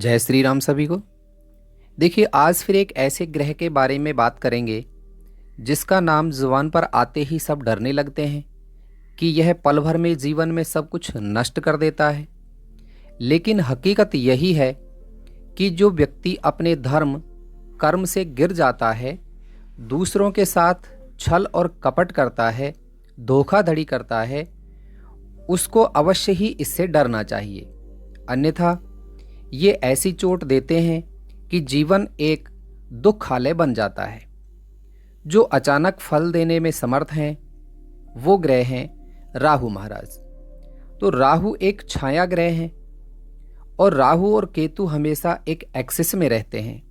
जय श्री राम सभी को। देखिए, आज फिर एक ऐसे ग्रह के बारे में बात करेंगे जिसका नाम जुबान पर आते ही सब डरने लगते हैं कि यह पल भर में जीवन में सब कुछ नष्ट कर देता है। लेकिन हकीकत यही है कि जो व्यक्ति अपने धर्म कर्म से गिर जाता है, दूसरों के साथ छल और कपट करता है, धोखाधड़ी करता है, उसको अवश्य ही इससे डरना चाहिए। अन्यथा ये ऐसी चोट देते हैं कि जीवन एक दुखालय बन जाता है। जो अचानक फल देने में समर्थ हैं वो ग्रह हैं राहु महाराज। तो राहु एक छाया ग्रह हैं और राहु और केतु हमेशा एक एक्सिस में रहते हैं।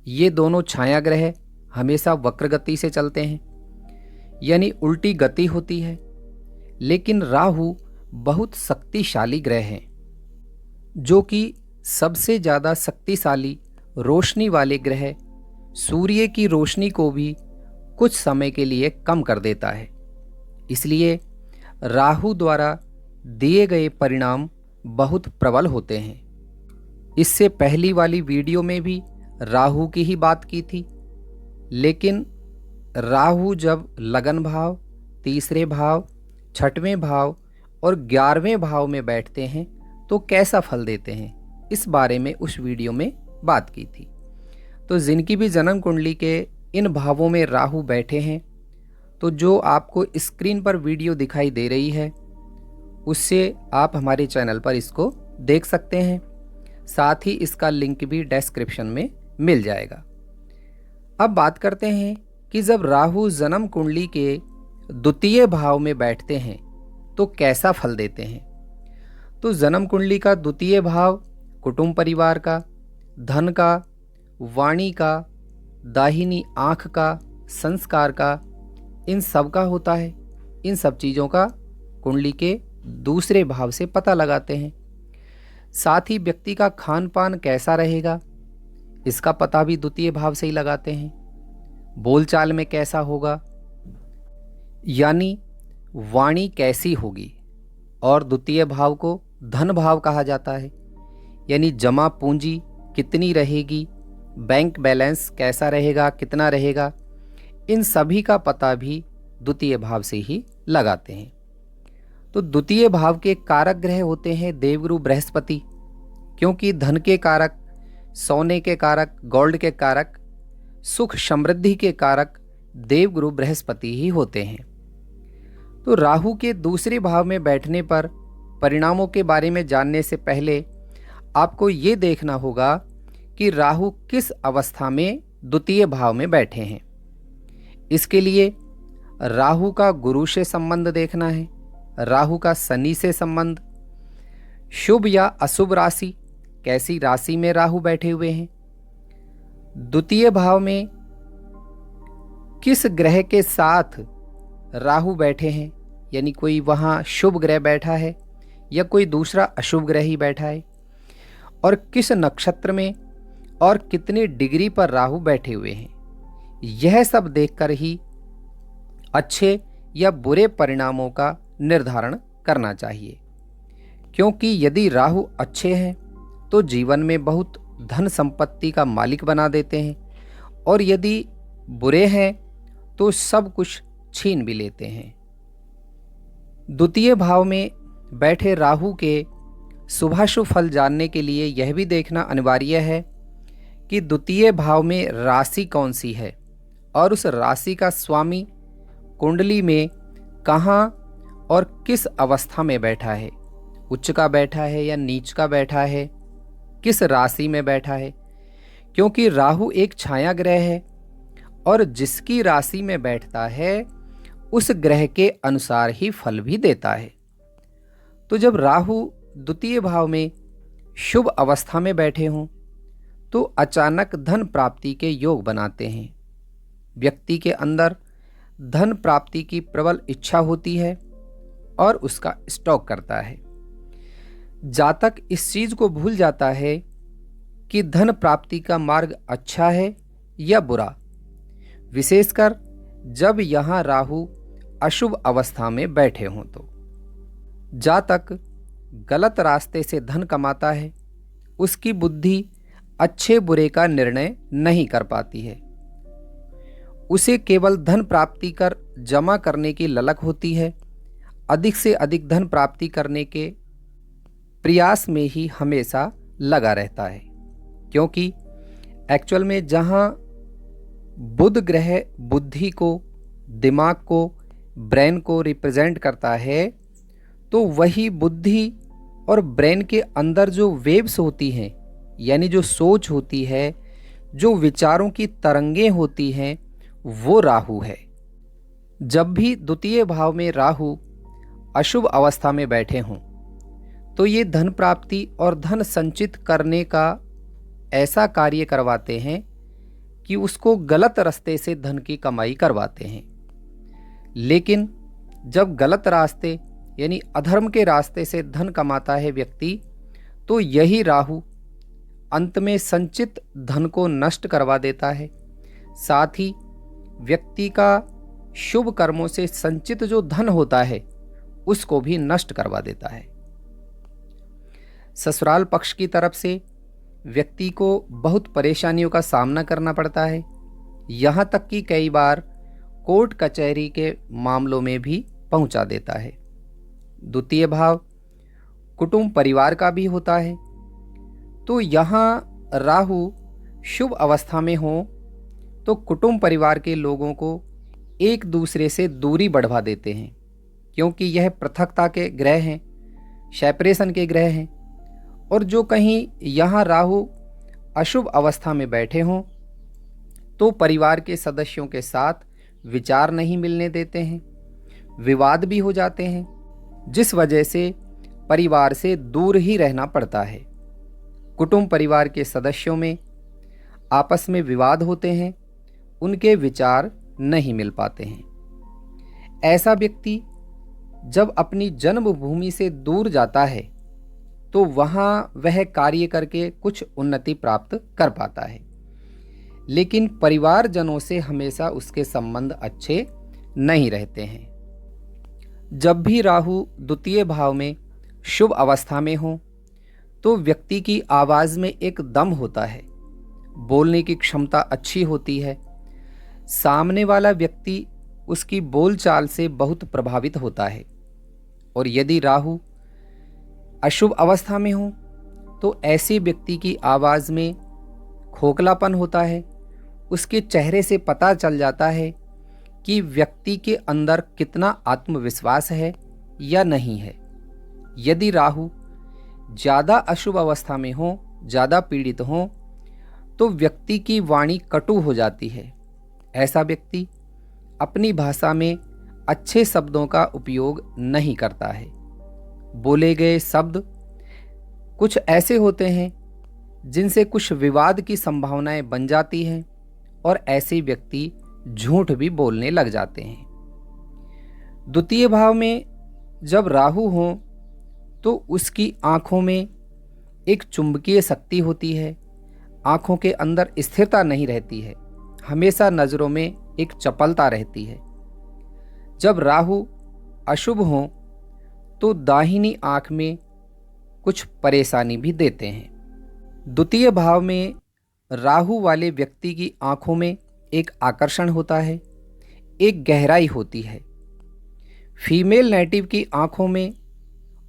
ये दोनों छाया ग्रह हमेशा वक्र गति से चलते हैं, यानी उल्टी गति होती है। लेकिन राहु बहुत शक्तिशाली ग्रह हैं, जो कि सबसे ज़्यादा शक्तिशाली रोशनी वाले ग्रह सूर्य की रोशनी को भी कुछ समय के लिए कम कर देता है। इसलिए राहु द्वारा दिए गए परिणाम बहुत प्रबल होते हैं। इससे पहली वाली वीडियो में भी राहु की ही बात की थी। लेकिन राहु जब लगन भाव, तीसरे भाव, छठवें भाव और 11वें भाव में बैठते हैं तो कैसा फल देते हैं, इस बारे में उस वीडियो में बात की थी। तो जिनकी भी जन्म कुंडली के इन भावों में राहु बैठे हैं, तो जो आपको स्क्रीन पर वीडियो दिखाई दे रही है उससे आप हमारे चैनल पर इसको देख सकते हैं। साथ ही इसका लिंक भी डिस्क्रिप्शन में मिल जाएगा। अब बात करते हैं कि जब राहु जन्म कुंडली के द्वितीय भाव में बैठते हैं तो कैसा फल देते हैं। तो जन्म कुंडली का द्वितीय भाव कुटुंब परिवार का, धन का, वाणी का, दाहिनी आँख का, संस्कार का, इन सब का होता है। इन सब चीज़ों का कुंडली के दूसरे भाव से पता लगाते हैं। साथ ही व्यक्ति का खान पान कैसा रहेगा, इसका पता भी द्वितीय भाव से ही लगाते हैं। बोलचाल में कैसा होगा, यानी वाणी कैसी होगी। और द्वितीय भाव को धन भाव कहा जाता है, यानी जमा पूंजी कितनी रहेगी, बैंक बैलेंस कैसा रहेगा, कितना रहेगा, इन सभी का पता भी द्वितीय भाव से ही लगाते हैं। तो द्वितीय भाव के कारक ग्रह होते हैं देवगुरु बृहस्पति, क्योंकि धन के कारक, सोने के कारक, गोल्ड के कारक, सुख समृद्धि के कारक देवगुरु बृहस्पति ही होते हैं। तो राहु के दूसरे भाव में बैठने पर परिणामों के बारे में जानने से पहले आपको ये देखना होगा कि राहु किस अवस्था में द्वितीय भाव में बैठे हैं। इसके लिए राहु का गुरु से संबंध देखना है, राहु का शनि से संबंध, शुभ या अशुभ राशि, कैसी राशि में राहु बैठे हुए हैं, द्वितीय भाव में किस ग्रह के साथ राहु बैठे हैं, यानी कोई वहाँ शुभ ग्रह बैठा है या कोई दूसरा अशुभ ग्रह ही बैठा है, और किस नक्षत्र में और कितनी डिग्री पर राहु बैठे हुए हैं। यह सब देखकर ही अच्छे या बुरे परिणामों का निर्धारण करना चाहिए। क्योंकि यदि राहु अच्छे हैं तो जीवन में बहुत धन संपत्ति का मालिक बना देते हैं, और यदि बुरे हैं तो सब कुछ छीन भी लेते हैं। द्वितीय भाव में बैठे राहु के शुभाशुभ फल जानने के लिए यह भी देखना अनिवार्य है कि द्वितीय भाव में राशि कौन सी है और उस राशि का स्वामी कुंडली में कहाँ और किस अवस्था में बैठा है, उच्च का बैठा है या नीच का बैठा है, किस राशि में बैठा है। क्योंकि राहु एक छाया ग्रह है और जिसकी राशि में बैठता है उस ग्रह के अनुसार ही फल भी देता है। तो जब राहु द्वितीय भाव में शुभ अवस्था में बैठे हों तो अचानक धन प्राप्ति के योग बनाते हैं। व्यक्ति के अंदर धन प्राप्ति की प्रबल इच्छा होती है और उसका स्टॉक करता है। जातक इस चीज को भूल जाता है कि धन प्राप्ति का मार्ग अच्छा है या बुरा, विशेषकर जब यहाँ राहु अशुभ अवस्था में बैठे हों। तो जातक गलत रास्ते से धन कमाता है, उसकी बुद्धि अच्छे बुरे का निर्णय नहीं कर पाती है। उसे केवल धन प्राप्ति कर जमा करने की ललक होती है। अधिक से अधिक धन प्राप्ति करने के प्रयास में ही हमेशा लगा रहता है, क्योंकि एक्चुअल में जहाँ बुध ग्रह बुद्धि को, दिमाग को, ब्रेन को रिप्रेजेंट करता है, तो वही बुद्धि और ब्रेन के अंदर जो वेव्स होती हैं, यानी जो सोच होती है, जो विचारों की तरंगें होती हैं, वो राहु है। जब भी द्वितीय भाव में राहु अशुभ अवस्था में बैठे हों तो ये धन प्राप्ति और धन संचित करने का ऐसा कार्य करवाते हैं कि उसको गलत रास्ते से धन की कमाई करवाते हैं। लेकिन जब गलत रास्ते यानी अधर्म के रास्ते से धन कमाता है व्यक्ति, तो यही राहु अंत में संचित धन को नष्ट करवा देता है। साथ ही व्यक्ति का शुभ कर्मों से संचित जो धन होता है उसको भी नष्ट करवा देता है। ससुराल पक्ष की तरफ से व्यक्ति को बहुत परेशानियों का सामना करना पड़ता है, यहाँ तक कि कई बार कोर्ट कचहरी के मामलों में भी पहुंचा देता है। द्वितीय भाव कुटुंब परिवार का भी होता है, तो यहाँ राहु शुभ अवस्था में हो तो कुटुंब परिवार के लोगों को एक दूसरे से दूरी बढ़वा देते हैं, क्योंकि यह पृथकता के ग्रह हैं, सेपरेशन के ग्रह हैं। और जो कहीं यहाँ राहु अशुभ अवस्था में बैठे हों तो परिवार के सदस्यों के साथ विचार नहीं मिलने देते हैं, विवाद भी हो जाते हैं, जिस वजह से परिवार से दूर ही रहना पड़ता है। कुटुंब परिवार के सदस्यों में आपस में विवाद होते हैं, उनके विचार नहीं मिल पाते हैं। ऐसा व्यक्ति जब अपनी जन्मभूमि से दूर जाता है तो वहाँ वह कार्य करके कुछ उन्नति प्राप्त कर पाता है, लेकिन परिवारजनों से हमेशा उसके संबंध अच्छे नहीं रहते हैं। जब भी राहु द्वितीय भाव में शुभ अवस्था में हो तो व्यक्ति की आवाज़ में एक दम होता है, बोलने की क्षमता अच्छी होती है, सामने वाला व्यक्ति उसकी बोलचाल से बहुत प्रभावित होता है। और यदि राहु अशुभ अवस्था में हो तो ऐसे व्यक्ति की आवाज़ में खोखलापन होता है, उसके चेहरे से पता चल जाता है कि व्यक्ति के अंदर कितना आत्मविश्वास है या नहीं है। यदि राहु ज़्यादा अशुभ अवस्था में हो, ज़्यादा पीड़ित हो, तो व्यक्ति की वाणी कटु हो जाती है। ऐसा व्यक्ति अपनी भाषा में अच्छे शब्दों का उपयोग नहीं करता है। बोले गए शब्द कुछ ऐसे होते हैं जिनसे कुछ विवाद की संभावनाएं बन जाती हैं और ऐसे व्यक्ति झूठ भी बोलने लग जाते हैं। द्वितीय भाव में जब राहु हो तो उसकी आंखों में एक चुंबकीय शक्ति होती है, आंखों के अंदर स्थिरता नहीं रहती है, हमेशा नज़रों में एक चपलता रहती है। जब राहु अशुभ हो तो दाहिनी आंख में कुछ परेशानी भी देते हैं। द्वितीय भाव में राहु वाले व्यक्ति की आंखों में एक आकर्षण होता है, एक गहराई होती है। फीमेल नेटिव की आंखों में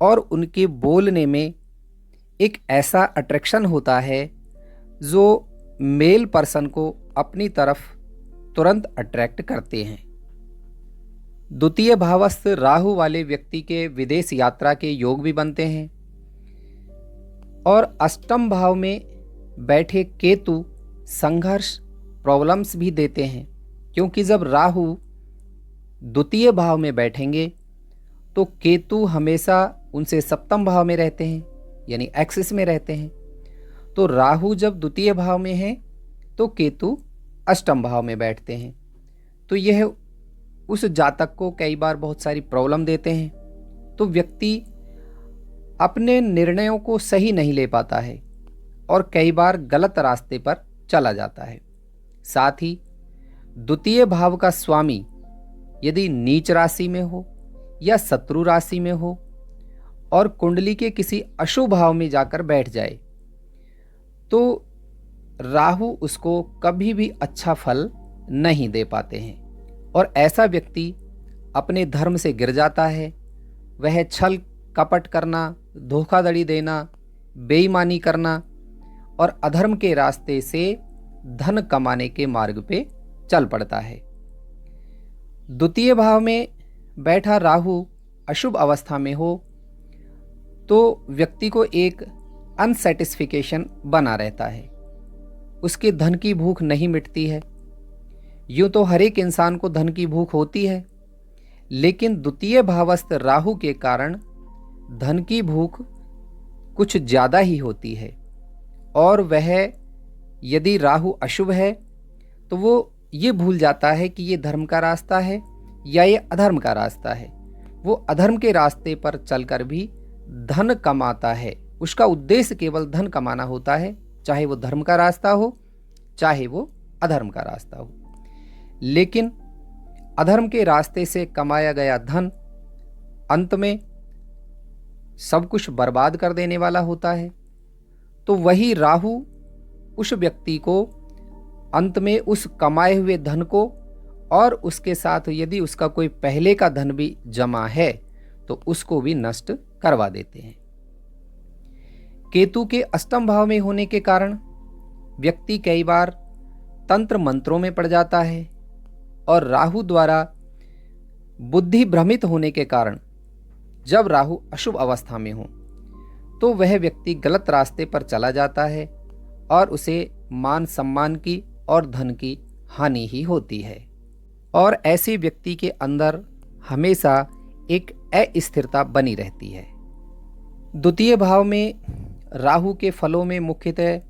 और उनके बोलने में एक ऐसा अट्रैक्शन होता है जो मेल पर्सन को अपनी तरफ तुरंत अट्रैक्ट करते हैं। द्वितीय भावस्थ राहु वाले व्यक्ति के विदेश यात्रा के योग भी बनते हैं। और अष्टम भाव में बैठे केतु संघर्ष, प्रॉब्लम्स भी देते हैं, क्योंकि जब राहु द्वितीय भाव में बैठेंगे तो केतु हमेशा उनसे सप्तम भाव में रहते हैं, यानी एक्सिस में रहते हैं। तो राहु जब द्वितीय भाव में है तो केतु अष्टम भाव में बैठते हैं, तो यह उस जातक को कई बार बहुत सारी प्रॉब्लम देते हैं। तो व्यक्ति अपने निर्णयों को सही नहीं ले पाता है और कई बार गलत रास्ते पर चला जाता है। साथ ही द्वितीय भाव का स्वामी यदि नीच राशि में हो या शत्रु राशि में हो और कुंडली के किसी अशुभ भाव में जाकर बैठ जाए, तो राहु उसको कभी भी अच्छा फल नहीं दे पाते हैं और ऐसा व्यक्ति अपने धर्म से गिर जाता है। वह छल कपट करना, धोखाधड़ी देना, बेईमानी करना और अधर्म के रास्ते से धन कमाने के मार्ग पे चल पड़ता है। द्वितीय भाव में बैठा राहु अशुभ अवस्था में हो तो व्यक्ति को एक अनसेटिस्फिकेशन बना रहता है, उसके धन की भूख नहीं मिटती है। यूँ तो हर एक इंसान को धन की भूख होती है, लेकिन द्वितीय भावस्थ राहु के कारण धन की भूख कुछ ज़्यादा ही होती है। और वह यदि राहु अशुभ है तो वो ये भूल जाता है कि ये धर्म का रास्ता है या ये अधर्म का रास्ता है। वो अधर्म के रास्ते पर चलकर भी धन कमाता है। उसका उद्देश्य केवल धन कमाना होता है, चाहे वो धर्म का रास्ता हो चाहे वो अधर्म का रास्ता हो। लेकिन अधर्म के रास्ते से कमाया गया धन अंत में सब कुछ बर्बाद कर देने वाला होता है। तो वही राहु उस व्यक्ति को अंत में उस कमाए हुए धन को और उसके साथ यदि उसका कोई पहले का धन भी जमा है तो उसको भी नष्ट करवा देते हैं। केतु के अष्टम भाव में होने के कारण व्यक्ति कई बार तंत्र मंत्रों में पड़ जाता है और राहु द्वारा बुद्धि भ्रमित होने के कारण जब राहु अशुभ अवस्था में हो तो वह व्यक्ति गलत रास्ते पर चला जाता है और उसे मान सम्मान की और धन की हानि ही होती है। और ऐसे व्यक्ति के अंदर हमेशा एक अस्थिरता बनी रहती है। द्वितीय भाव में राहु के फलों में मुख्यतः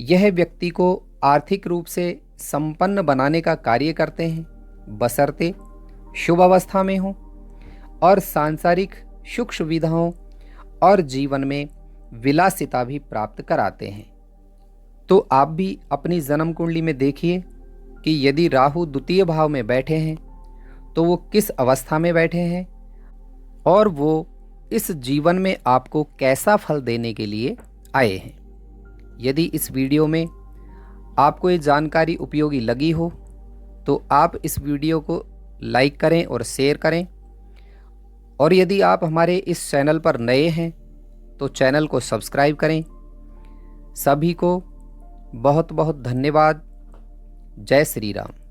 यह व्यक्ति को आर्थिक रूप से संपन्न बनाने का कार्य करते हैं, बशर्ते शुभ अवस्था में हो और सांसारिक सुख सुविधाओं और जीवन में विलासिता भी प्राप्त कराते हैं। तो आप भी अपनी जन्म कुंडली में देखिए कि यदि राहु द्वितीय भाव में बैठे हैं तो वो किस अवस्था में बैठे हैं और वो इस जीवन में आपको कैसा फल देने के लिए आए हैं। यदि इस वीडियो में आपको ये जानकारी उपयोगी लगी हो तो आप इस वीडियो को लाइक करें और शेयर करें। और यदि आप हमारे इस चैनल पर नए हैं तो चैनल को सब्सक्राइब करें। सभी को बहुत बहुत धन्यवाद। जय श्री राम।